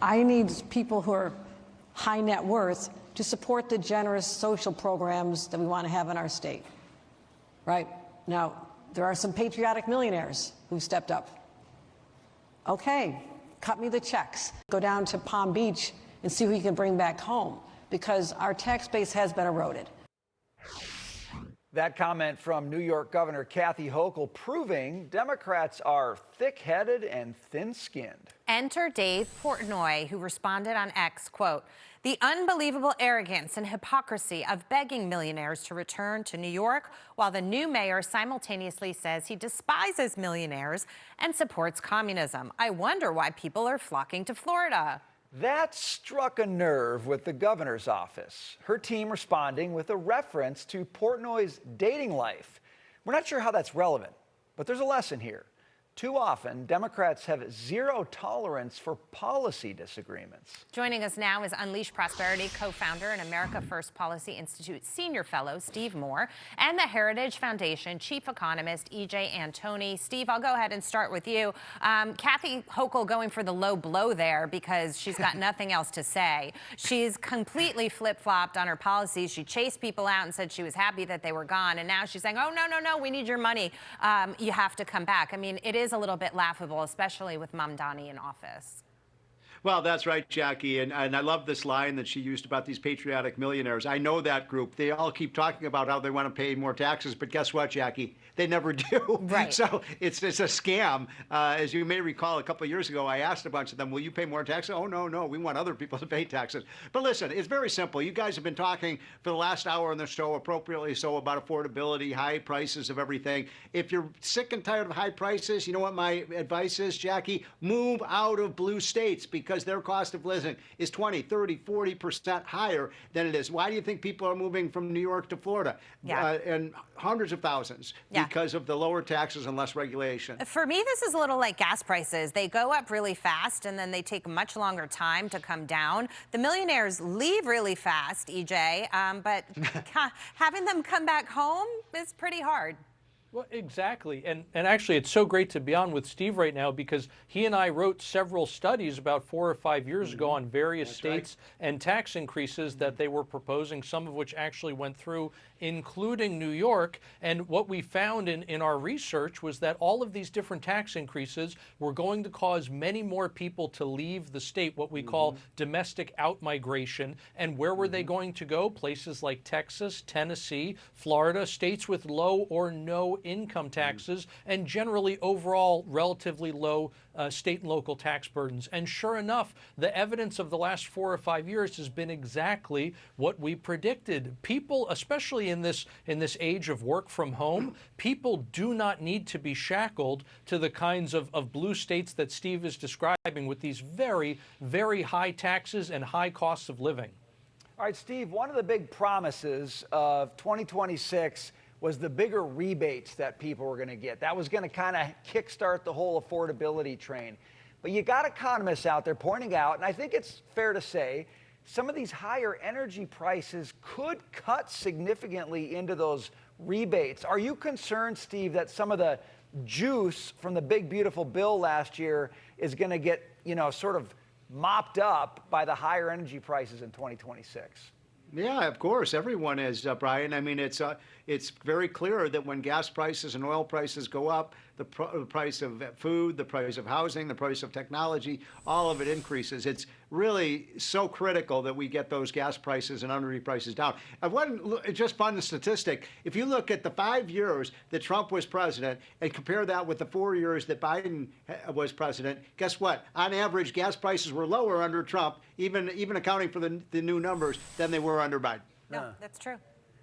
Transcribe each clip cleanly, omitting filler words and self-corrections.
I need people who are high net worth to support the generous social programs that we want to have in our state. Right? Now, there are some patriotic millionaires who've stepped up. Okay, cut me the checks. Go down to Palm Beach and see who you can bring back home, because our tax base has been eroded. That comment from New York Governor Kathy Hochul proving Democrats are thick-headed and thin-skinned. Enter Dave Portnoy, who responded on X, quote, "The unbelievable arrogance and hypocrisy of begging millionaires to return to New York, while the new mayor simultaneously says he despises millionaires and supports communism. I wonder why people are flocking to Florida." That struck a nerve with the governor's office. Her team responding with a reference to Portnoy's dating life. We're not sure how that's relevant, but there's a lesson here. Too often, Democrats have zero tolerance for policy disagreements. Joining us now is Unleash Prosperity co-founder and America First Policy Institute senior fellow Steve Moore and the Heritage Foundation chief economist E.J. Antoni. Steve, I'll go ahead and start with you. Kathy Hochul going for the low blow there because she's got nothing else to say. She's completely flip-flopped on her policies. She chased people out and said she was happy that they were gone, and now she's saying, oh, no, we need your money. You have to come back. I mean, it is a little bit laughable, especially with Mamdani in office. Well, that's right, Jackie. And I love this line that she used about these patriotic millionaires. I know that group. They all keep talking about how they want to pay more taxes. But guess what, Jackie? They never do. Right. So it's a scam. As you may recall, a couple of years ago, I asked a bunch of them, will you pay more taxes? Oh, no. We want other people to pay taxes. But listen, it's very simple. You guys have been talking for the last hour on the show, appropriately so, about affordability, high prices of everything. If you're sick and tired of high prices, you know what my advice is, Jackie? Move out of blue states, because their cost of living is 20, 30, 40% higher than it is. Why do you think people are moving from New York to Florida? Yeah. And hundreds of thousands because of the lower taxes and less regulation. For me, this is a little like gas prices. They go up really fast and then they take much longer time to come down. The millionaires leave really fast, EJ, but having them come back home is pretty hard. Well, exactly. And actually, it's so great to be on with Steve right now, because he and I wrote several studies about 4 or 5 years ago on various states and tax increases that they were proposing, some of which actually went through, including New York. And what we found in our research was that all of these different tax increases were going to cause many more people to leave the state, what we call domestic outmigration. And where were they going to go? Places like Texas, Tennessee, Florida, states with low or no income taxes, and generally overall relatively low state and local tax burdens. And sure enough, the evidence of the last 4 or 5 years has been exactly what we predicted. People, especially in this age of work from home, people do not need to be shackled to the kinds of blue states that Steve is describing, with these very, very high taxes and high costs of living. All right, Steve, one of the big promises of 2026 was the bigger rebates that people were going to get. That was going to kind of kickstart the whole affordability train. But you got economists out there pointing out, and I think it's fair to say, some of these higher energy prices could cut significantly into those rebates. Are you concerned, Steve, that some of the juice from the big, beautiful bill last year is going to get, sort of mopped up by the higher energy prices in 2026? Yeah, of course. Everyone is, Brian. I mean, it's very clear that when gas prices and oil prices go up, the price of food, the price of housing, the price of technology, all of it increases. It's really so critical that we get those gas prices and energy prices down. Just fun statistic, if you look at the 5 years that Trump was president and compare that with the 4 years that Biden was president, guess what? On average, gas prices were lower under Trump, even accounting for the new numbers, than they were under Biden. No, that's true.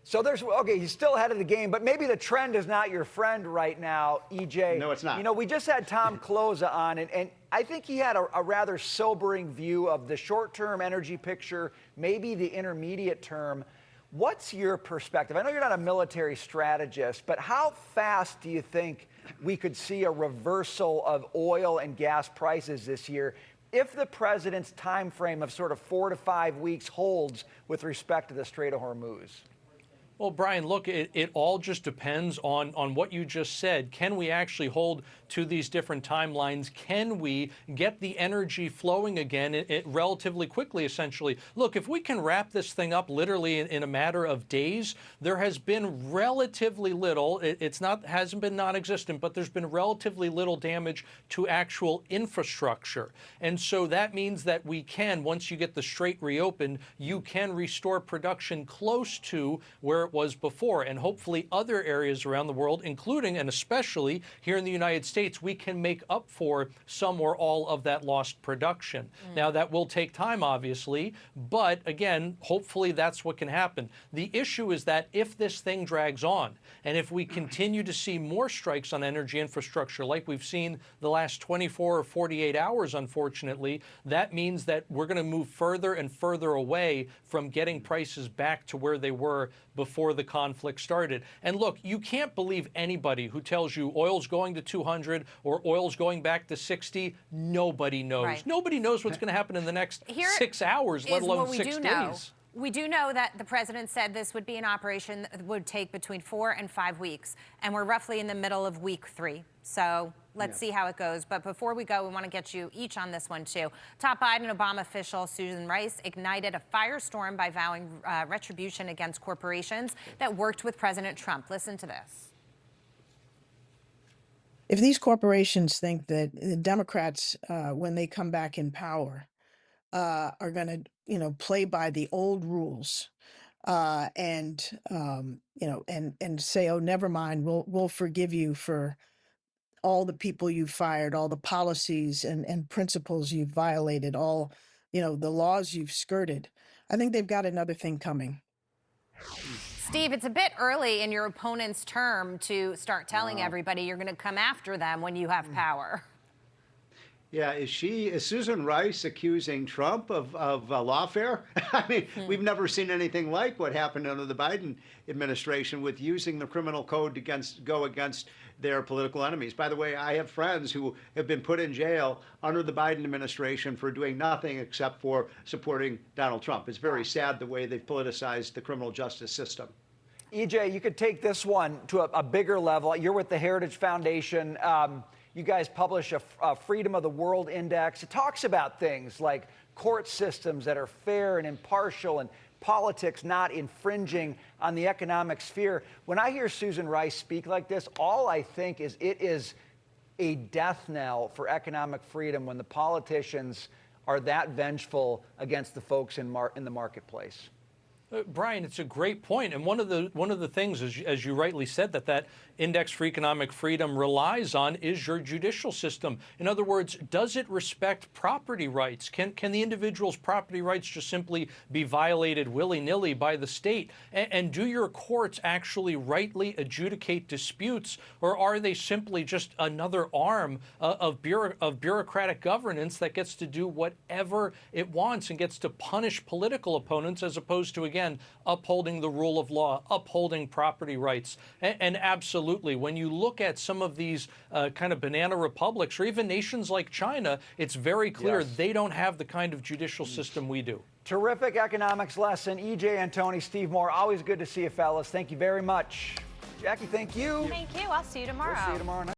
So he's still ahead of the game, but maybe the trend is not your friend right now, EJ. No, it's not. We just had Tom Closa on, and I think he had a rather sobering view of the short-term energy picture, maybe the intermediate term. What's your perspective? I know you're not a military strategist, but how fast do you think we could see a reversal of oil and gas prices this year if the president's time frame of sort of 4 to 5 weeks holds with respect to the Strait of Hormuz? Well, Brian, look, it all just depends on what you just said. Can we actually hold to these different timelines? Can we get the energy flowing again relatively quickly, essentially? Look, if we can wrap this thing up literally in a matter of days, there has been relatively little, hasn't been non-existent, but there's been relatively little damage to actual infrastructure. And so that means that we can, once you get the strait reopened, you can restore production close to where it was before. And hopefully other areas around the world, including and especially here in the United States, we can make up for some or all of that lost production. Now, that will take time, obviously, but again, hopefully that's what can happen. The issue is that if this thing drags on, and if we continue to see more strikes on energy infrastructure like we've seen the last 24 or 48 hours, unfortunately, that means that we're going to move further and further away from getting prices back to where they were before the conflict started. And look, you can't believe anybody who tells you oil's going to 200 or oil's going back to 60. Nobody knows. Right. Nobody knows what's going to happen in the next 6 hours, let alone 6 days. We do know that the president said this would be an operation that would take between 4 and 5 weeks, and we're roughly in the middle of week 3. So let's see how it goes. But before we go, we want to get you each on this one, too. Top Biden Obama official Susan Rice ignited a firestorm by vowing retribution against corporations that worked with President Trump. Listen to this. If these corporations think that the Democrats, when they come back in power, are going to, play by the old rules, and say, "Oh, never mind, we'll forgive you for all the people you've fired, all the policies and principles you've violated, all, the laws you've skirted." I think they've got another thing coming. Steve, it's a bit early in your opponent's term to start telling everybody you're going to come after them when you have power. Yeah, is Susan Rice accusing Trump of lawfare? I mean, we've never seen anything like what happened under the Biden administration with using the criminal code to go against their political enemies. By the way, I have friends who have been put in jail under the Biden administration for doing nothing except for supporting Donald Trump. It's very sad the way they've politicized the criminal justice system. EJ, you could take this one to a bigger level. You're with the Heritage Foundation. You guys publish a Freedom of the World Index. It talks about things like court systems that are fair and impartial and politics not infringing on the economic sphere. When I hear Susan Rice speak like this, all I think is it is a death knell for economic freedom when the politicians are that vengeful against the folks in the marketplace. Brian, it's a great point. And one of the things, as you rightly said, that Index for Economic Freedom relies on is your judicial system. In other words, does it respect property rights? Can the individual's property rights just simply be violated willy-nilly by the state? And do your courts actually rightly adjudicate disputes, or are they simply just another arm of bureaucratic governance that gets to do whatever it wants and gets to punish political opponents as opposed to, again, upholding the rule of law, upholding property rights? And absolutely, when you look at some of these kind of banana republics or even nations like China, it's very clear they don't have the kind of judicial system we do. Terrific economics lesson. EJ, Antoni, Steve Moore, always good to see you fellas. Thank you very much. Jackie, thank you. Thank you. I'll see you tomorrow. We'll see you tomorrow night.